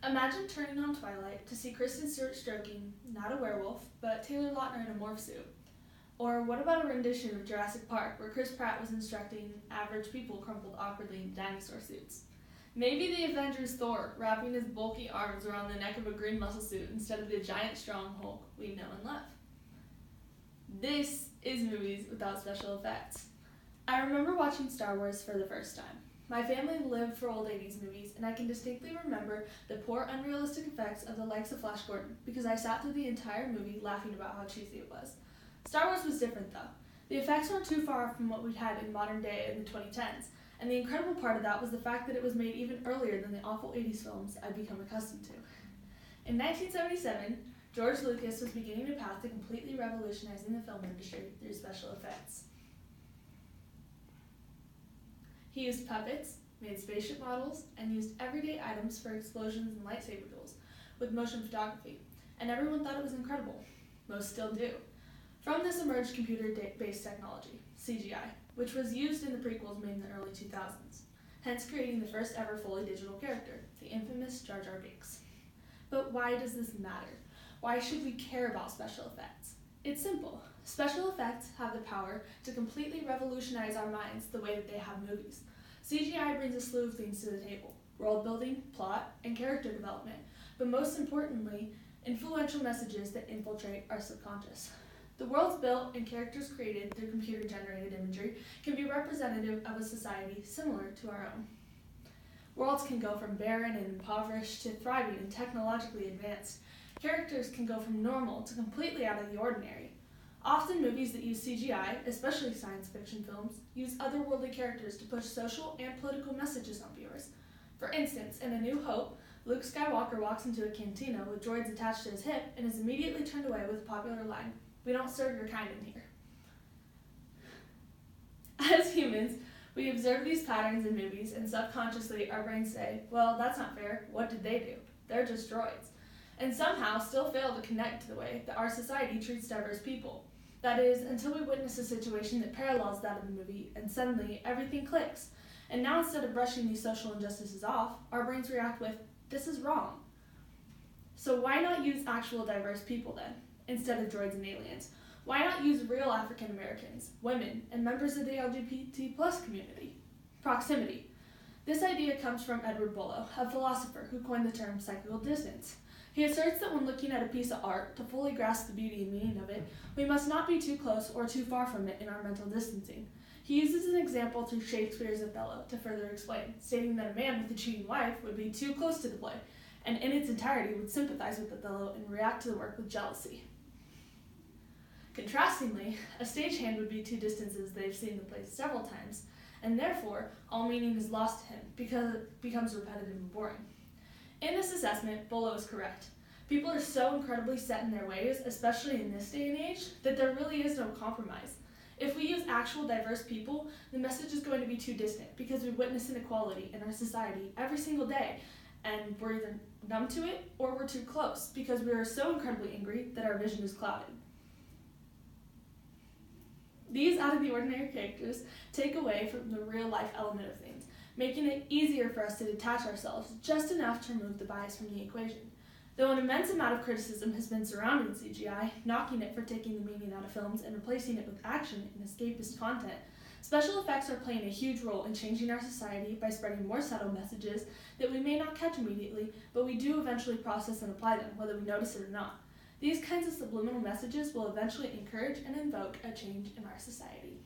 Imagine turning on Twilight to see Kristen Stewart stroking, not a werewolf, but Taylor Lautner in a morph suit. Or what about a rendition of Jurassic Park where Chris Pratt was instructing average people crumpled awkwardly in dinosaur suits? Maybe the Avengers Thor wrapping his bulky arms around the neck of a green muscle suit instead of the giant strong Hulk we know and love. This is movies without special effects. I remember watching Star Wars for the first time. My family lived for old 80s movies, and I can distinctly remember the poor, unrealistic effects of the likes of Flash Gordon because I sat through the entire movie laughing about how cheesy it was. Star Wars was different, though. The effects weren't too far from what we'd had in modern day in the 2010s, and the incredible part of that was the fact that it was made even earlier than the awful 80s films I'd become accustomed to. In 1977, George Lucas was beginning a path to completely revolutionizing the film industry through special effects. He used puppets, made spaceship models, and used everyday items for explosions and lightsaber duels with motion photography, and everyone thought it was incredible. Most still do. From this emerged computer-based technology, CGI, which was used in the prequels made in the early 2000s, hence creating the first ever fully digital character, the infamous Jar Jar Binks. But why does this matter? Why should we care about special effects? It's simple. Special effects have the power to completely revolutionize our minds the way that they have movies. CGI brings a slew of things to the table: world building, plot, and character development, but most importantly, influential messages that infiltrate our subconscious. The worlds built and characters created through computer-generated imagery can be representative of a society similar to our own. Worlds can go from barren and impoverished to thriving and technologically advanced. Characters can go from normal to completely out of the ordinary. Often movies that use CGI, especially science fiction films, use otherworldly characters to push social and political messages on viewers. For instance, in A New Hope, Luke Skywalker walks into a cantina with droids attached to his hip and is immediately turned away with a popular line, "We don't serve your kind in here." As humans, we observe these patterns in movies and subconsciously our brains say, well, that's not fair, what did they do? They're just droids. And somehow still fail to connect to the way that our society treats diverse people. That is, until we witness a situation that parallels that of the movie, and suddenly everything clicks. And now instead of brushing these social injustices off, our brains react with, this is wrong. So why not use actual diverse people then, instead of droids and aliens? Why not use real African Americans, women, and members of the LGBT plus community? Proximity. This idea comes from Edward Bullo, a philosopher who coined the term psychical distance. He asserts that when looking at a piece of art, to fully grasp the beauty and meaning of it, we must not be too close or too far from it in our mental distancing. He uses an example through Shakespeare's Othello to further explain, stating that a man with a cheating wife would be too close to the play, and in its entirety would sympathize with Othello and react to the work with jealousy. Contrastingly, a stagehand would be too distant as they've seen the play several times, and therefore all meaning is lost to him because it becomes repetitive and boring. In this assessment, Bullo is correct. People are so incredibly set in their ways, especially in this day and age, that there really is no compromise. If we use actual diverse people, the message is going to be too distant because we witness inequality in our society every single day, and we're either numb to it or we're too close because we are so incredibly angry that our vision is clouded. These out-of-the-ordinary characters take away from the real-life element of things, making it easier for us to detach ourselves just enough to remove the bias from the equation. Though an immense amount of criticism has been surrounding CGI, knocking it for taking the meaning out of films and replacing it with action and escapist content, special effects are playing a huge role in changing our society by spreading more subtle messages that we may not catch immediately, but we do eventually process and apply them, whether we notice it or not. These kinds of subliminal messages will eventually encourage and invoke a change in our society.